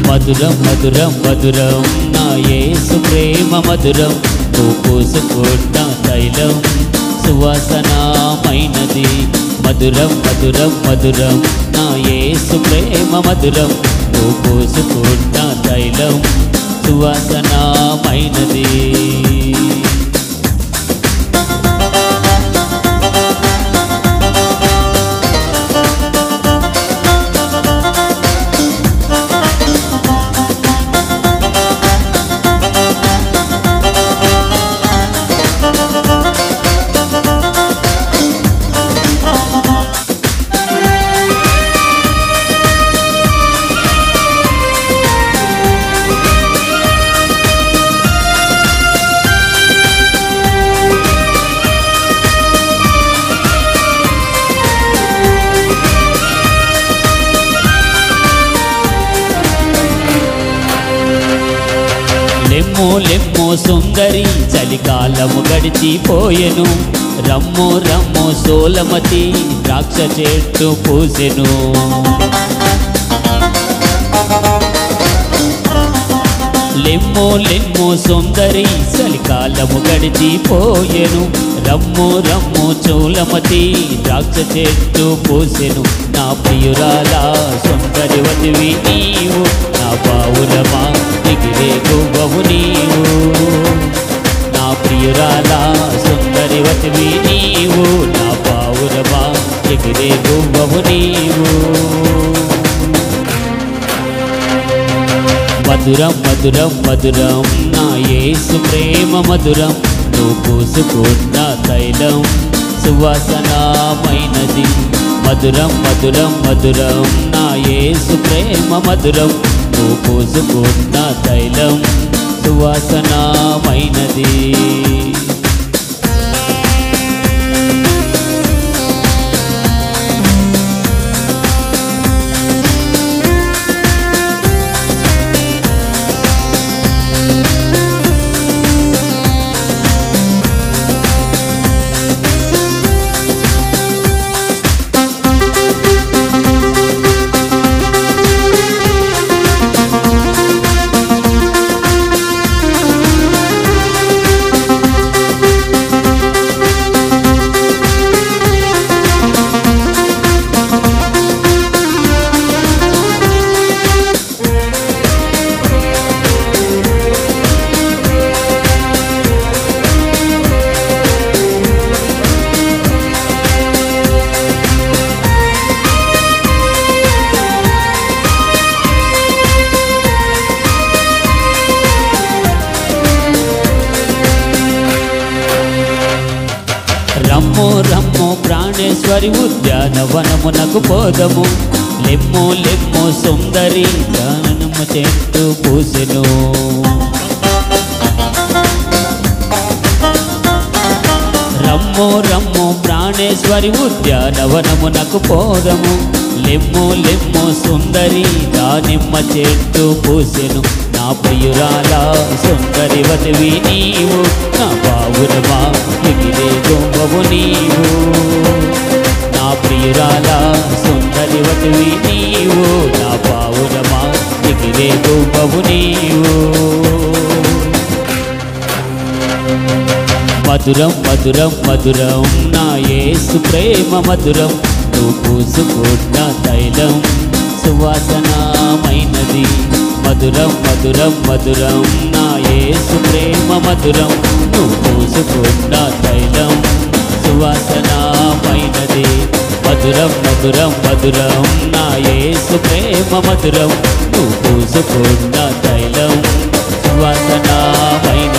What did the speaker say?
మధురం మధురం మధురం నా యేసు ప్రేమ మధురం నువ్వు పూసుకున్న తైలం సువాసనమైనది మధురం మధురం మధురం నా యేసు ప్రేమ మధురం నువ్వు పూసుకున్న తైలం సువాసనమైనది లెమ్మో లెమ్మో సుందరి చలికాలము గడిచిపోయెను రమ్మో రమ్మో సోలమతి ద్రాక్ష చెట్టు పూసెను లెమ్మో లెమ్మో సుందరి చలికాలము గడిచిపోయెను రమ్మో రమ్మో సోలమతి ద్రాక్ష చెట్టు పూసెను నా ప్రియురాలా సుందరివతివి నీవు నా బావులమా ఎగిరే గువ్వవు నీవు నా ప్రియురాలా సుందరివతివి నీవు నా బావులమా ఎగిరే గువ్వవు నీవు మధురం మధురం మధురం నా యేసు ప్రేమ మధురం నువ్వు పూసుకున్న తైలం సువాసనమైనది మధురం మధురం మధురం నా యేసు ప్రేమ మధురం నువ్వు పూసుకున్న తైలం సువాసనమైనది రమ్మో రమ్మో ప్రాణేశ్వరి ఉద్యానవనమునకు పోదము లెమ్మో లెమ్మో సుందరి దానము చెట్టు పూసెను రమ్మో రమ్మో ప్రాణేశ్వరి ఉద్యానవనమునకు పోదము లెమ్మో లెమ్మో సుందరి దానిమ్మ చెట్టు పూసెను నా ప్రియురాలా సుందరివతివి నీవు నా బావులమా ఎగిరే గువ్వవు నీవు నా ప్రియురాలా సుందరివతివి నీవు నా బావులమా ఎగిరే గువ్వవు నీవు మధురం మధురం మధురం నా యేసు ప్రేమ మధురం నువ్వు పూసుకున్న తైలం సువాసనమైనది మధురం మధురం మధురం నా యేసు ప్రేమ మధురం నువ్వు పూసుకున్న తైలం సువాసనమైనది మధురం మధురం మధురం నా యేసు ప్రేమ మధురం నువ్వు పూసుకున్న తైలం సువాసనమైన